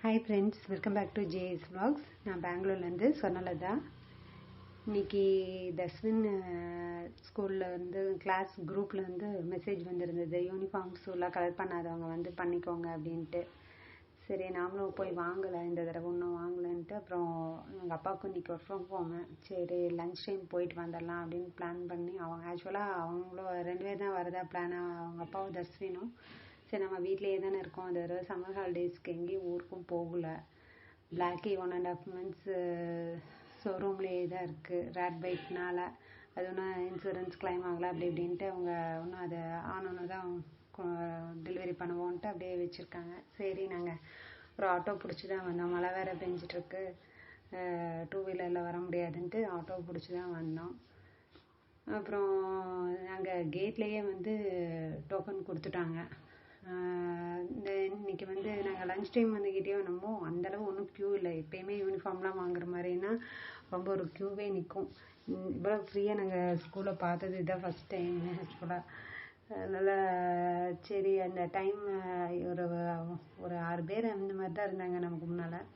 Hi friends, welcome back to JS vlogs. நான் பெங்களூர்லேருந்து சொன்னலதா. இன்னைக்கு தஸ்வின் ஸ்கூலில் வந்து கிளாஸ் குரூப்பில் வந்து மெசேஜ் வந்திருந்தது, யூனிஃபார்ம்ஸ் எல்லாம் கலர் பண்ணாதவங்க வந்து பண்ணிக்கோங்க அப்படின்ட்டு. சரி, நாமளும் போய் வாங்கலை, இந்த தடவை ஒன்றும் வாங்கலைன்ட்டு. அப்புறம் எங்கள் அப்பாவுக்கு இன்னைக்கு ஒர்க் ஃப்ரம் ஹோமு. சரி, லன்ச் டைம் போயிட்டு வந்துடலாம் அப்படின்னு பிளான் பண்ணி, அவங்க ஆக்சுவலாக அவங்களும் 2 பேர் தான் வரதா பிளானாக, அவங்க அப்பாவும் தஸ்வினும். சரி, நம்ம வீட்டிலேயே தானே இருக்கோம், அந்த தடவை சம்மர் ஹாலிடேஸ்க்கு எங்கேயும் ஊருக்கும் போகலை. பிளாக்கி 1.5 months ஷோரூம்லேயே தான் இருக்குது ரேட் பைக்னால். அது ஒன்றும் இன்சூரன்ஸ் கிளைம் ஆகலை அப்படி இப்படின்ட்டு அவங்க ஒன்றும் அதை ஆனோன்னு தான் டெலிவரி பண்ணுவோன்ட்டு அப்படியே வச்சுருக்காங்க. சரி, நாங்கள் ஒரு ஆட்டோ பிடிச்சி தான் வந்தோம். மழை வேறு பெஞ்சிட்ருக்கு, 2 வீலரில் வர முடியாதுன்ட்டு ஆட்டோ பிடிச்சி தான் வந்தோம். அப்புறம் நாங்கள் கேட்லேயே வந்து டோக்கன் கொடுத்துட்டாங்க. இன்னைக்கு வந்து நாங்கள் லன்ச் டைம் வந்துக்கிட்டே என்னமோ அந்தளவு ஒன்றும் க்யூ இல்லை. எப்போயுமே யூனிஃபார்ம்லாம் வாங்குற மாதிரினா ரொம்ப ஒரு க்யூவே நிற்கும். இவ்வளோ ஃப்ரீயாக நாங்கள் ஸ்கூலில் பார்த்தது இதுதான் ஃபஸ்ட் டைம் ஆக்சுவலாக. அதனால் சரி, அந்த டைம் ஒரு 6 பேர் அந்த மாதிரி தான் இருந்தாங்க நமக்கு முன்னால்.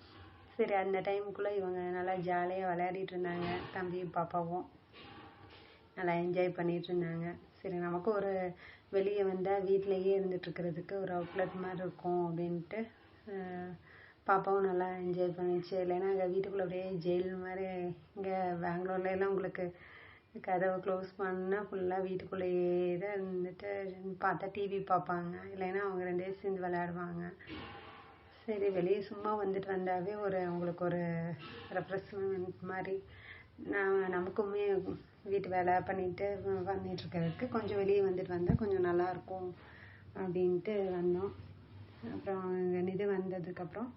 சரி, அந்த டைமுக்குள்ளே இவங்க நல்லா ஜாலியாக விளையாடிட்டு இருந்தாங்க. தம்பியும் பாப்பாவும் நல்லா என்ஜாய் பண்ணிகிட்டு இருந்தாங்க. சரி, நமக்கும் ஒரு வெளியே வந்தால் வீட்டிலையே இருந்துகிட்ருக்கிறதுக்கு ஒரு அவுட்லெட் மாதிரி இருக்கும் அப்படின்ட்டு பாப்பாவும் நல்லா என்ஜாய் பண்ணிடுச்சு. இல்லைன்னா அங்கே வீட்டுக்குள்ளே அப்படியே ஜெயில் மாதிரி. இங்கே பெங்களூர்லாம் உங்களுக்கு கதவை க்ளோஸ் பண்ணால் ஃபுல்லாக வீட்டுக்குள்ளேயே தான் இருந்துட்டு பார்த்தா டிவி பார்ப்பாங்க, இல்லைன்னா அவங்க 2 பேரும் சேர்ந்து விளையாடுவாங்க. சரி, வெளியே சும்மா வந்துட்டு வந்தாவே அவங்களுக்கு ஒரு ரெஃப்ரெஷ்மெண்ட் மாதிரி. நமக்குமே வீட்டு வேலை பண்ணிட்டு இருக்கிறதுக்கு கொஞ்சம் வெளியே வந்துட்டு வந்தால் கொஞ்சம் நல்லாயிருக்கும் அப்படின்ட்டு வந்தோம். அப்புறம் இது வந்ததுக்கப்புறம்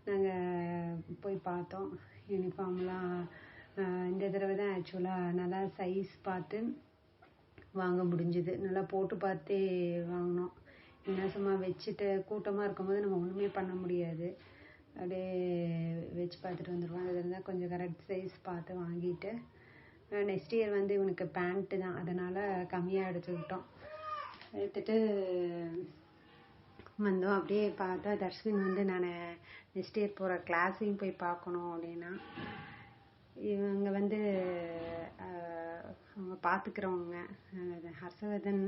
நாங்கள் போய் பார்த்தோம் யூனிஃபார்ம்லாம். இந்த தடவை தான் ஆக்சுவலாக நல்லா சைஸ் பார்த்து வாங்க முடிஞ்சுது. நல்லா போட்டு பார்த்தே வாங்கினோம். என்ன சும்மா வச்சுட்டு கூட்டமாக இருக்கும்போது நம்ம ஒன்றுமே பண்ண முடியாது, அப்படியே வச்சு பார்த்துட்டு வந்துடுவோம். அதில் இருந்தால் கொஞ்சம் கரெக்ட் சைஸ் பார்த்து வாங்கிட்டு, நெக்ஸ்ட் இயர் வந்து இவனுக்கு பேண்ட்டு தான், அதனால் கம்மியாக எடுத்துட்டு வந்தோம். அப்படியே பார்த்தா தர்ஷின் வந்து நான் நெக்ஸ்ட் இயர் போகிற கிளாஸையும் போய் பார்க்கணும் அப்படின்னா, இவங்க வந்து அவங்க பார்த்துக்கிறவங்க ஹர்ஷவர்தன்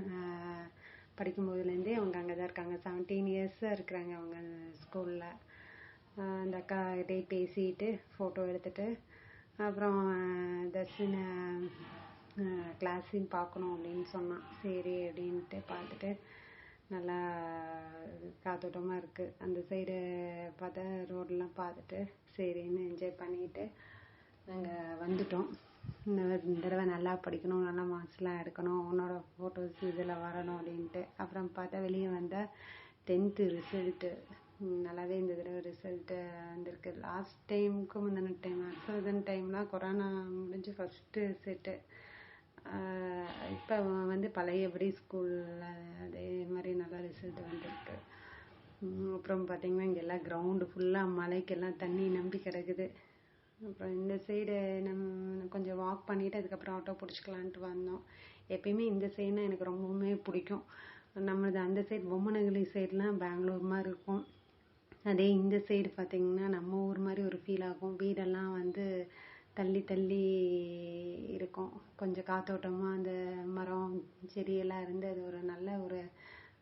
படிக்கும்போதுலேருந்தே அவங்க அங்கே தான் இருக்காங்க. 17 years இருக்கிறாங்க அவங்க ஸ்கூலில். அந்த அக்காக்கிட்டே பேசிட்டு ஃபோட்டோ எடுத்துகிட்டு அப்புறம் தர்ஷினை கிளாஸையும் பார்க்கணும் அப்படின்னு சொன்னான். சரி அப்படின்ட்டு பார்த்துட்டு நல்லா காத்தோட்டமாக இருக்குது. அந்த சைடு பார்த்தா ரோடெலாம் பார்த்துட்டு சரின்னு என்ஜாய் பண்ணிட்டு நாங்கள் வந்துட்டோம். இந்த தடவை நல்லா படிக்கணும், நல்லா மார்க்ஸ்லாம் எடுக்கணும், உன்னோட ஃபோட்டோஸ் இதில் வரணும் அப்படின்ட்டு. அப்புறம் பார்த்தா வெளியே வந்தால் 10th ரிசல்ட்டு நல்லாவே இந்த தடவை ரிசல்ட்டு வந்திருக்கு. லாஸ்ட் டைமுக்கு முந்தின டைம் ஹர்ஷவர்தன் டைம்லாம் கொரோனா முடிஞ்சு ஃபஸ்ட்டு செட்டு. இப்போ வந்து பழையபடி ஸ்கூலில் அதே மாதிரி நல்லா ரிசல்ட் வந்திருக்கு. அப்புறம் பார்த்திங்கன்னா இங்கே எல்லாம் கிரவுண்டு ஃபுல்லாக மழைக்கெல்லாம் தண்ணி நம்பி கிடக்குது. அப்புறம் இந்த சைடு நம்ம கொஞ்சம் வாக் பண்ணிவிட்டு அதுக்கப்புறம் ஆட்டோ பிடிச்சிக்கலான்ட்டு வந்தோம். எப்பயுமே இந்த சைடுனா எனக்கு ரொம்பவுமே பிடிக்கும். நம்மளது அந்த சைடு பொம்மனகிரி சைடெலாம் பெங்களூர் மாதிரி இருக்கும். அதே இந்த சைடு பார்த்திங்கன்னா நம்ம ஊர் மாதிரி ஒரு ஃபீல் ஆகும். வீடெல்லாம் வந்து தள்ளி தள்ளி இருக்கும். கொஞ்சம் காத்தோட்டமாக அந்த மரம் செடியெல்லாம் இருந்து அது ஒரு நல்ல ஒரு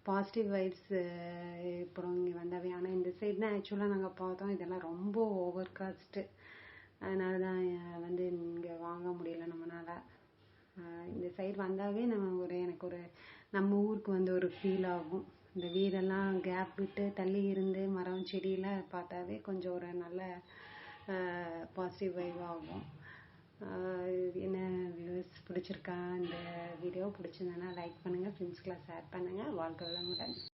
பாசிட்டிவ் வைப்ஸ் ஏற்படும் இங்கே வந்தாவே. ஆனால் இந்த சைடு தான் ஆக்சுவலாக நாங்கள் பார்த்தோம், இதெல்லாம் ரொம்ப ஓவர் காஸ்ட்டு. அதனால தான் வந்து இங்கே வாங்க முடியல நம்மளால். இந்த சைடு வந்தாவே எனக்கு ஒரு நம்ம ஊருக்கு வந்து ஒரு ஃபீல் ஆகும். இந்த வீடெல்லாம் கேப் விட்டு தள்ளி இருந்து மரம் செடியெல்லாம் பார்த்தாவே கொஞ்சம் ஒரு நல்ல பாசிட்டிவ் வைப் ஆகும். என்ன வியூஸ் பிடிச்சிருக்கா? இந்த வீடியோ பிடிச்சிருந்தேன்னா லைக் பண்ணுங்கள், ஃப்ரெண்ட்ஸ்க்கெலாம் ஷேர் பண்ணுங்கள். வாழ்க வளமுடன்.